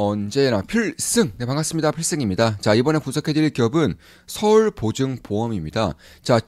언제나 필승! 네, 반갑습니다. 필승입니다. 자, 이번에 분석해드릴 기업은 서울보증보험입니다. 자,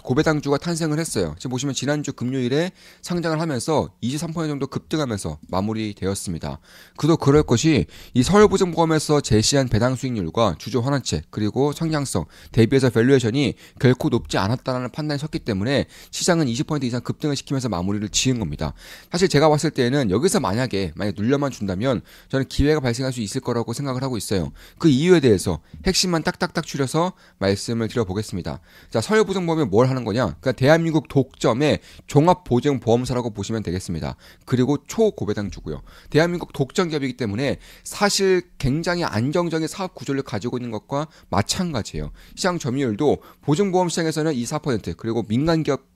고배당주가 탄생을 했어요. 지금 보시면 지난주 금요일에 상장을 하면서 23% 정도 급등하면서 마무리되었습니다. 그도 그럴 것이 이 서울보증보험에서 제시한 배당 수익률과 주주 환원책 그리고 성장성 대비해서 밸류에이션이 결코 높지 않았다는 판단이 섰기 때문에 시장은 20% 이상 급등을 시키면서 마무리를 지은 겁니다. 사실 제가 봤을 때는 여기서 만약에 눌려만 준다면 저는 기회가 발생할 수 있을 거라고 생각을 하고 있어요. 그 이유에 대해서 핵심만 딱딱딱 추려서 말씀을 드려보겠습니다. 자, 서울보증보험이 뭘 하는 거냐? 그러니까 대한민국 독점의 종합보증보험사라고 보시면 되겠습니다. 그리고 초고배당주고요. 대한민국 독점 기업이기 때문에 사실 굉장히 안정적인 사업 구조를 가지고 있는 것과 마찬가지예요. 시장 점유율도 보증보험 시장에서는 24% 그리고 민간기업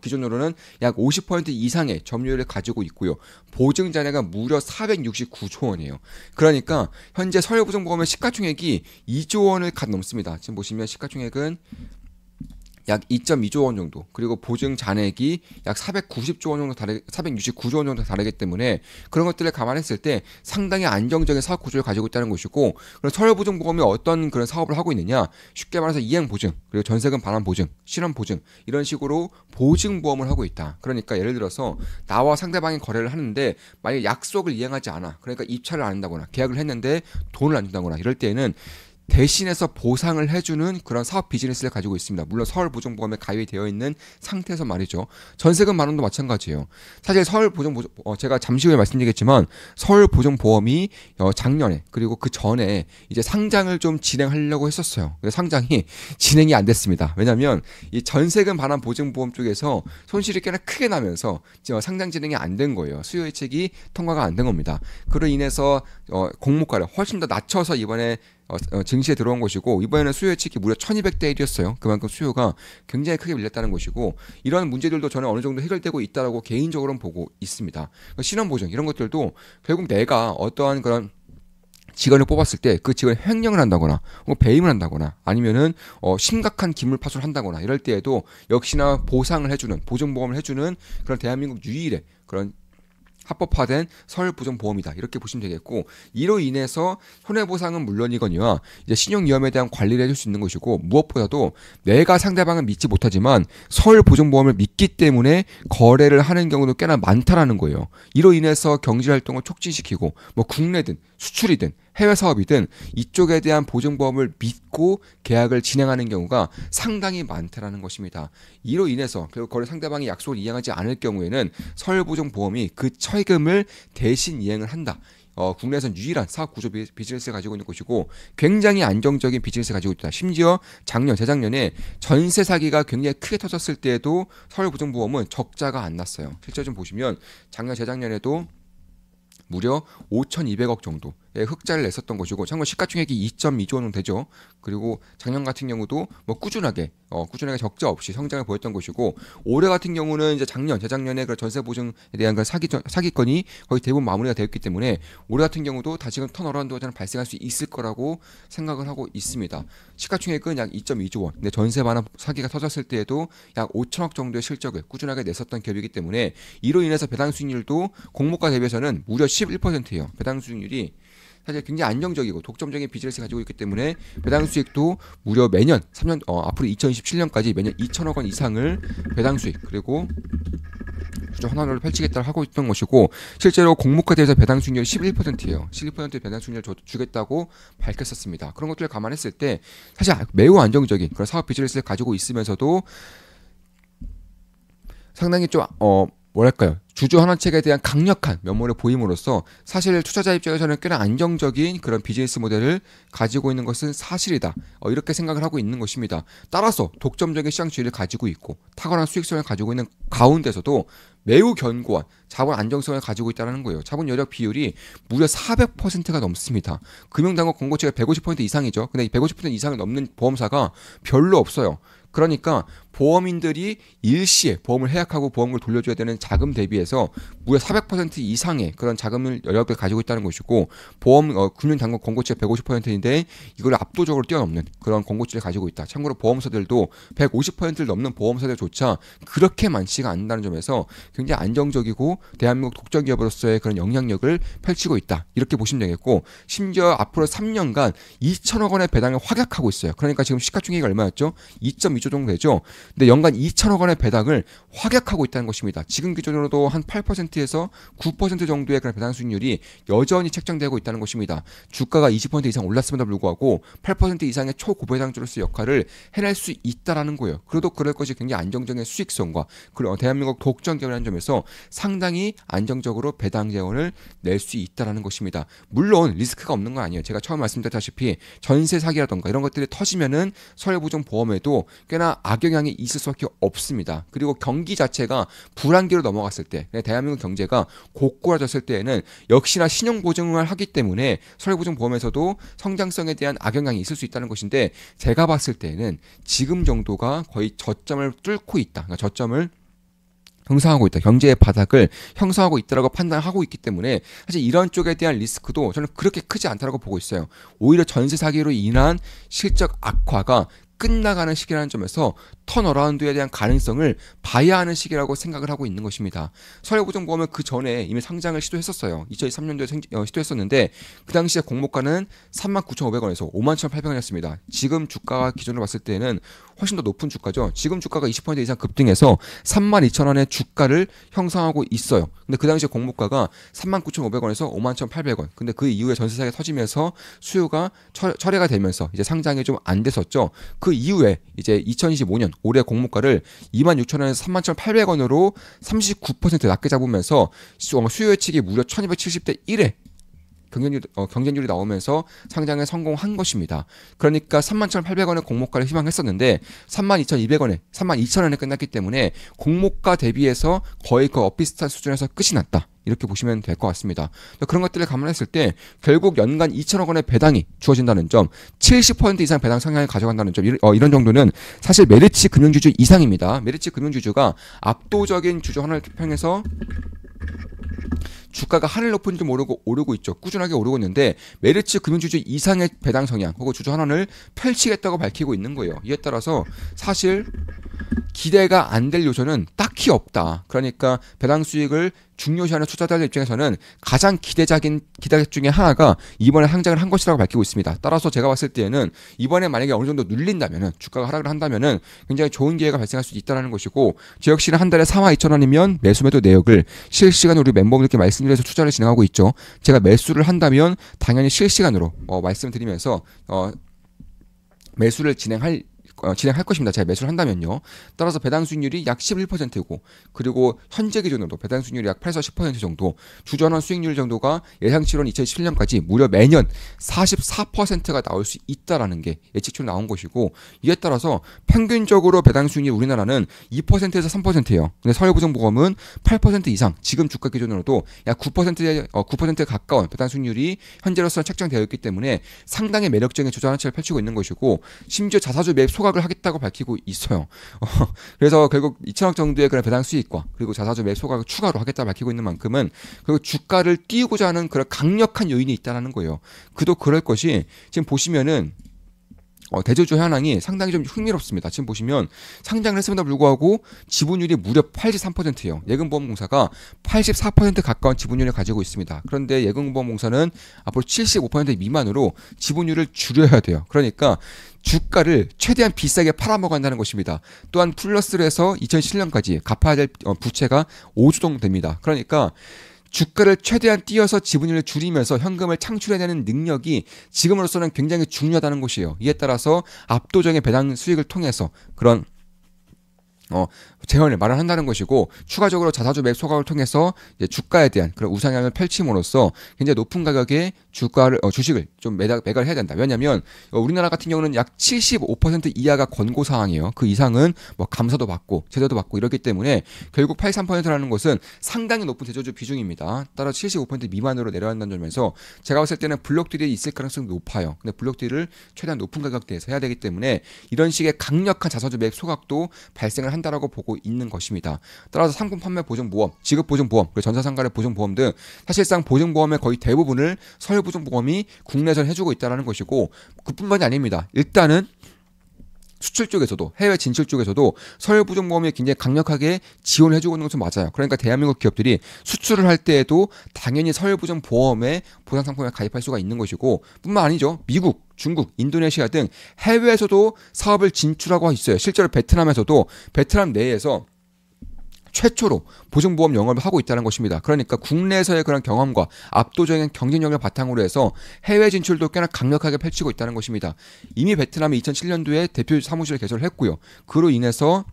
기준으로는 약 50% 이상의 점유율을 가지고 있고요. 보증 잔액가 무려 469조 원이에요. 그러니까 현재 서울보증보험의 시가총액이 2조 원을 갓 넘습니다. 지금 보시면 시가총액은 약 2.2조 원 정도, 그리고 보증 잔액이 약 490조 원 정도 469조 원 정도 다르기 때문에 그런 것들을 감안했을 때 상당히 안정적인 사업 구조를 가지고 있다는 것이고, 그럼 서울보증보험이 어떤 그런 사업을 하고 있느냐? 쉽게 말해서 이행보증, 그리고 전세금 반환 보증, 실환보증 이런 식으로 보증보험을 하고 있다. 그러니까 예를 들어서 나와 상대방이 거래를 하는데 만약 약속을 이행하지 않아, 그러니까 입찰을 안 한다거나 계약을 했는데 돈을 안 준다거나 이럴 때에는 대신해서 보상을 해주는 그런 사업 비즈니스를 가지고 있습니다. 물론 서울보증보험에 가입이 되어 있는 상태에서 말이죠. 전세금 반환도 마찬가지예요. 사실 제가 잠시 후에 말씀드리겠지만 서울보증보험이 작년에 그리고 그 전에 이제 상장을 좀 진행하려고 했었어요. 근데 상장이 진행이 안 됐습니다. 왜냐하면 이 전세금 반환 보증보험 쪽에서 손실이 꽤나 크게 나면서 상장 진행이 안 된 거예요. 수요 예측이 통과가 안 된 겁니다. 그로 인해서 공모가를 훨씬 더 낮춰서 이번에 증시에 들어온 것이고, 이번에는 수요 예측이 무려 1200대 1이었어요. 그만큼 수요가 굉장히 크게 밀렸다는 것이고, 이런 문제들도 저는 어느 정도 해결되고 있다고 개인적으로는 보고 있습니다. 그러니까 신원보증 이런 것들도 결국 내가 어떠한 그런 직원을 뽑았을 때 그 직원이 횡령을 한다거나 배임을 한다거나 아니면은 심각한 기물 파손을 한다거나 이럴 때에도 역시나 보상을 해주는, 보증보험을 해주는 그런 대한민국 유일의 그런 합법화된 서울보증보험이다, 이렇게 보시면 되겠고, 이로 인해서 손해보상은 물론이거니와 이제 신용위험에 대한 관리를 해줄 수 있는 것이고, 무엇보다도 내가 상대방을 믿지 못하지만 서울보증보험을 믿기 때문에 거래를 하는 경우도 꽤나 많다라는 거예요. 이로 인해서 경제활동을 촉진시키고 국내든 수출이든 해외 사업이든 이쪽에 대한 보증보험을 믿고 계약을 진행하는 경우가 상당히 많다라는 것입니다. 이로 인해서 결국 거래 상대방이 약속을 이행하지 않을 경우에는 서울보증보험이 그 철금을 대신 이행을 한다. 국내에선 유일한 사업 구조 비즈니스를 가지고 있는 것이고, 굉장히 안정적인 비즈니스를 가지고 있다. 심지어 재작년에 전세 사기가 굉장히 크게 터졌을 때에도 서울보증보험은 적자가 안 났어요. 실제 좀 보시면 재작년에도 무려 5,200억 정도의 흑자를 냈었던 것이고, 참고로 시가총액이 2.2조 원 되죠. 그리고 작년 같은 경우도 꾸준하게 적자 없이 성장을 보였던 것이고, 올해 같은 경우는 이제 재작년에 그 전세 보증에 대한 그 사기건이 거의 대부분 마무리가 되었기 때문에 올해 같은 경우도 다시금 턴어라운드가 저는 발생할 수 있을 거라고 생각을 하고 있습니다. 시가총액은 약 2.2조 원. 근데 전세 반환 사기가 터졌을 때에도 약 5천억 정도의 실적을 꾸준하게 냈었던 기업이기 때문에 이로 인해서 배당 수익률도 공모가 대비해서는 무려 11%예요. 배당 수익률이 사실 굉장히 안정적이고 독점적인 비즈니스를 가지고 있기 때문에 배당 수익도 무려 매년 앞으로 2027년까지 매년 2천억 원 이상을 배당 수익 그리고 주주 환원을 펼치겠다고 하고 있던 것이고, 실제로 공모가 대해서 배당 수익률이 11%예요. 11%의 배당 수익률을 주겠다고 밝혔었습니다. 그런 것들을 감안했을 때 사실 매우 안정적인 그런 사업 비즈니스를 가지고 있으면서도 상당히 좀 주주 환원책에 대한 강력한 면모를 보임으로써 사실 투자자 입장에서는 꽤나 안정적인 그런 비즈니스 모델을 가지고 있는 것은 사실이다, 이렇게 생각을 하고 있는 것입니다. 따라서 독점적인 시장 지위를 가지고 있고 탁월한 수익성을 가지고 있는 가운데서도 매우 견고한 자본 안정성을 가지고 있다는 거예요. 자본 여력 비율이 무려 400%가 넘습니다. 금융당국 권고치가 150% 이상이죠. 근데 이 150% 이상을 넘는 보험사가 별로 없어요. 그러니까 보험인들이 일시에 보험을 해약하고 보험을 돌려줘야 되는 자금 대비해서 무려 400% 이상의 그런 자금을 여력을 가지고 있다는 것이고 보험 금융당국 권고치가 150%인데 이걸 압도적으로 뛰어넘는 그런 권고치를 가지고 있다. 참고로 보험사들도 150%를 넘는 보험사들조차 그렇게 많지가 않는다는 점에서 굉장히 안정적이고 대한민국 독점 기업으로서의 그런 영향력을 펼치고 있다. 이렇게 보시면 되겠고 심지어 앞으로 3년간 2천억 원의 배당을 확약하고 있어요. 그러니까 지금 시가총액이 얼마였죠? 2.2조 정도 되죠. 근데 연간 2천억 원의 배당을 확약하고 있다는 것입니다. 지금 기준으로도 한 8%에서 9% 정도의 그런 배당 수익률이 여전히 책정되고 있다는 것입니다. 주가가 20% 이상 올랐음에도 불구하고 8% 이상의 초고배당주로서 역할을 해낼 수 있다라는 거예요. 그래도 그럴 것이 굉장히 안정적인 수익성과 그리고 대한민국 독점 기업이라는 점에서 상당히 안정적으로 배당 재원을 낼 수 있다라는 것입니다. 물론 리스크가 없는 건 아니에요. 제가 처음 말씀드렸다시피 전세 사기라던가 이런 것들이 터지면은 서울보증보험에도 꽤나 악영향이 있을 수밖에 없습니다. 그리고 경기 자체가 불안기로 넘어갔을 때 대한민국 경제가 고꾸라졌을 때에는 역시나 신용보증을 하기 때문에 서울보증보험에서도 성장성에 대한 악영향이 있을 수 있다는 것인데 제가 봤을 때는 지금 정도가 거의 저점을 뚫고 있다. 그러니까 저점을 형성하고 있다. 경제의 바닥을 형성하고 있다라고 판단하고 있기 때문에 사실 이런 쪽에 대한 리스크도 저는 그렇게 크지 않다라고 보고 있어요. 오히려 전세 사기로 인한 실적 악화가 끝나가는 시기라는 점에서 턴어라운드에 대한 가능성을 봐야 하는 시기라고 생각을 하고 있는 것입니다. 서울보증보험은 그 전에 이미 상장을 시도했었어요. 2023년도에 시도했었는데 그 당시에 공모가는 39,500원에서 51,800원이었습니다. 지금 주가 기준으로 봤을 때는 훨씬 더 높은 주가죠. 지금 주가가 20% 이상 급등해서 32,000원의 주가를 형성하고 있어요. 근데 그 당시에 공모가가 39,500원에서 51,800원. 근데 그 이후에 전세사기가 터지면서 수요가 철회가 되면서 이제 상장이 좀 안 됐었죠. 그 이후에 이제 2025년 올해 공모가를 26,000원에서 31,800원으로 39% 낮게 잡으면서 수요 예측이 무려 1270대 1에 경쟁률이 나오면서 상장에 성공한 것입니다. 그러니까 31,800원의 공모가를 희망했었는데 32,200원에 32,000원에 끝났기 때문에 공모가 대비해서 거의 그 엇비슷한 수준에서 끝이 났다. 이렇게 보시면 될 것 같습니다. 그런 것들을 감안했을 때 결국 연간 2천억 원의 배당이 주어진다는 점, 70% 이상 배당 성향을 가져간다는 점, 이런 정도는 사실 메리츠 금융주주 이상입니다. 메리츠 금융주주가 압도적인 주주 하나를 평해서 주가가 하늘 높은 줄 모르고 오르고 있죠. 꾸준하게 오르고 있는데 메리츠 금융주주 이상의 배당 성향 혹은 주주 환원을 펼치겠다고 밝히고 있는 거예요. 이에 따라서 사실 기대가 안 될 요소는 딱히 없다. 그러니까 배당 수익을 중요시하는 투자자들 입장에서는 가장 기대작 중에 하나가 이번에 상장을 한 것이라고 밝히고 있습니다. 따라서 제가 봤을 때에는 이번에 만약에 어느 정도 눌린다면은 주가가 하락을 한다면은 굉장히 좋은 기회가 발생할 수 있다는 것이고 저 역시는 한 달에 42,000원이면 매수매도 내역을 실시간으로 우리 멤버분들께 말씀드려서 투자를 진행하고 있죠. 제가 매수를 한다면 당연히 실시간으로 말씀을 드리면서 매수를 진행할 것입니다. 제가 매수를 한다면요. 따라서 배당 수익률이 약 11%고 그리고 현재 기준으로도 배당 수익률이 약 8에서 10% 정도 주전환 수익률 정도가 예상치로는 2017년까지 무려 매년 44%가 나올 수 있다라는 게 예측치로 나온 것이고 이에 따라서 평균적으로 배당 수익률 우리나라는 2%에서 3%예요. 근데 서울보증보험은 8% 이상 지금 주가 기준으로도 약 9%에 가까운 배당 수익률이 현재로서는 책정되어 있기 때문에 상당히 매력적인 주전환치를 펼치고 있는 것이고 심지어 자사주 매입 소각을 하겠다고 밝히고 있어요. 그래서 결국 2천억 정도의 그런 배당 수익과 그리고 자사주 매입 소각을 추가로 하겠다고 밝히고 있는 만큼은 그리고 주가를 띄우고자 하는 그런 강력한 요인이 있다는 거예요. 그도 그럴 것이 지금 보시면은 대주주 현황이 상당히 좀 흥미롭습니다. 지금 보시면 상장을 했음에도 불구하고 지분율이 무려 83%예요. 예금보험공사가 84% 가까운 지분율을 가지고 있습니다. 그런데 예금보험공사는 앞으로 75% 미만으로 지분율을 줄여야 돼요. 그러니까 주가를 최대한 비싸게 팔아먹어간다는 것입니다. 또한 플러스를 해서 2007년까지 갚아야 될 부채가 5조 정도 됩니다. 그러니까 주가를 최대한 띄어서 지분율을 줄이면서 현금을 창출해내는 능력이 지금으로서는 굉장히 중요하다는 것이에요. 이에 따라서 압도적인 배당 수익을 통해서 그런 어, 재현을 마련한다는 것이고, 추가적으로 자사주 매입 소각을 통해서 이제 주가에 대한 그런 우상향을 펼침으로써 굉장히 높은 가격의 주식을 좀 매각을 해야 된다. 왜냐하면 우리나라 같은 경우는 약 75% 이하가 권고 사항이에요. 그 이상은 뭐 감사도 받고 제도도 받고 이렇기 때문에 결국 83%라는 것은 상당히 높은 대저주 비중입니다. 따라 75% 미만으로 내려간다는 점에서 제가 봤을 때는 블록딜이 있을 가능성이 높아요. 근데 블록딜을 최대한 높은 가격대에서 해야 되기 때문에 이런 식의 강력한 자사주 매입 소각도 발생을 한다라고 보고 있는 것입니다. 따라서 상품 판매 보증보험, 지급 보증보험, 그리고 전사상가의 보증보험 등 사실상 보증보험의 거의 대부분을 서울보증보험이 국내에서 해주고 있다는 것이고, 그뿐만이 아닙니다. 일단은 수출 쪽에서도, 해외 진출 쪽에서도 서울보증보험이 굉장히 강력하게 지원을 해주고 있는 것은 맞아요. 그러니까 대한민국 기업들이 수출을 할 때에도 당연히 서울보증보험에 보상상품에 가입할 수가 있는 것이고, 뿐만 아니죠. 미국, 중국, 인도네시아 등 해외에서도 사업을 진출하고 있어요. 실제로 베트남에서도 베트남 내에서 최초로 보증보험 영업을 하고 있다는 것입니다. 그러니까 국내에서의 그런 경험과 압도적인 경쟁력을 바탕으로 해서 해외 진출도 꽤나 강력하게 펼치고 있다는 것입니다. 이미 베트남이 2007년도에 대표 사무실을 개설을 했고요. 그로 인해서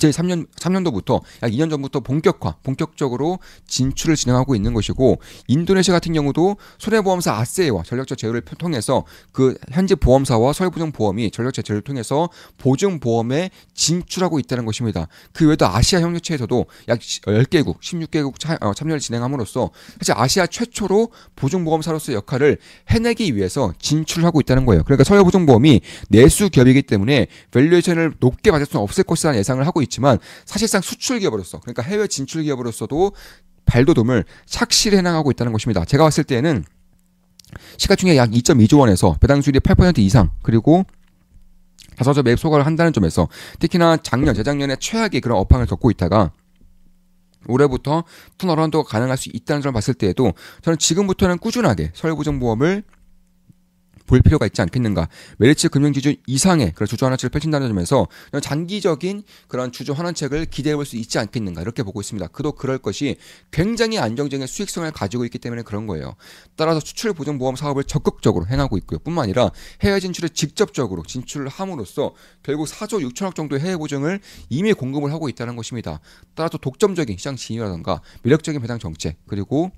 2003년도부터 약 2년 전부터 본격적으로 진출을 진행하고 있는 것이고, 인도네시아 같은 경우도 손해보험사 아세이와 전력적 제휴를 통해서 그 현지 보험사와 서울보증보험이 전력적 제휴를 통해서 보증보험에 진출하고 있다는 것입니다. 그 외에도 아시아 협력체에서도 약 10개국, 16개국 참여를 진행함으로써 사실 아시아 최초로 보증보험사로서의 역할을 해내기 위해서 진출하고 있다는 거예요. 그러니까 서울보증보험이 내수 기업이기 때문에 밸류에이션을 높게 받을 수는 없을 것이라는 예상을 하고 있지만, 사실상 수출 기업으로서, 그러니까 해외 진출 기업으로서도 발돋움을 착실히 해나가고 있다는 것입니다. 제가 봤을 때는 시가총액 약 2.2조 원에서 배당 수익률이 8% 이상, 그리고 자사주 매입 소각을 한다는 점에서 특히나 재작년에 최악의 그런 업황을 겪고 있다가 올해부터 턴어라운드가 가능할 수 있다는 점을 봤을 때에도 저는 지금부터는 꾸준하게 서울보증보험을 볼 필요가 있지 않겠는가. 메리츠 금융지주 이상의 그런 주주 환원책을 펼친다는 점에서 장기적인 그런 주주 환원책을 기대해 볼 수 있지 않겠는가, 이렇게 보고 있습니다. 그도 그럴 것이 굉장히 안정적인 수익성을 가지고 있기 때문에 그런 거예요. 따라서 수출 보증보험 사업을 적극적으로 행하고 있고요. 뿐만 아니라 해외 진출에 직접적으로 진출을 함으로써 결국 4조 6천억 정도의 해외 보증을 이미 공급을 하고 있다는 것입니다. 따라서 독점적인 시장 진입이라든가 매력적인 배당 정책, 그리고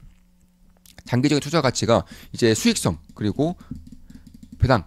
장기적인 투자 가치가 이제 수익성, 그리고 배당,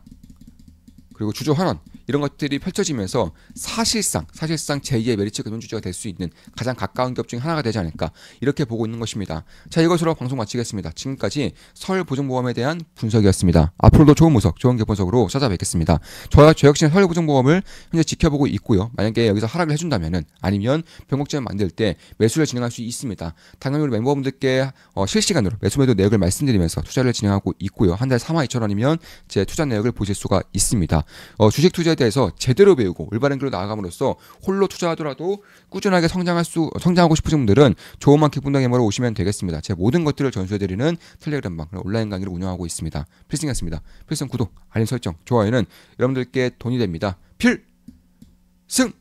그리고 주주 환원, 이런 것들이 펼쳐지면서 사실상 제2의 메리츠 금융주주가 될 수 있는 가장 가까운 기업 중에 하나가 되지 않을까, 이렇게 보고 있는 것입니다. 자, 이것으로 방송 마치겠습니다. 지금까지 서울보증보험에 대한 분석이었습니다. 앞으로도 좋은 분석, 좋은 분석으로 찾아뵙겠습니다. 저 역시는 서울보증보험을 현재 지켜보고 있고요. 만약에 여기서 하락을 해준다면은, 아니면 변곡점을 만들 때 매수를 진행할 수 있습니다. 당연히 우리 멤버분들께 실시간으로 매수 내역을 말씀드리면서 투자를 진행하고 있고요. 한 달 42,000원이면 제 투자 내역을 보실 수가 있습니다. 주식 투자에 대해서 제대로 배우고 올바른 길로 나아감으로써 홀로 투자하더라도 꾸준하게 성장하고 싶으신 분들은 조그만 기분당에모로 오시면 되겠습니다. 제 모든 것들을 전수해드리는 텔레그램방, 온라인 강의를 운영하고 있습니다. 필승이었습니다. 필승 구독, 알림 설정, 좋아요는 여러분들께 돈이 됩니다. 필승!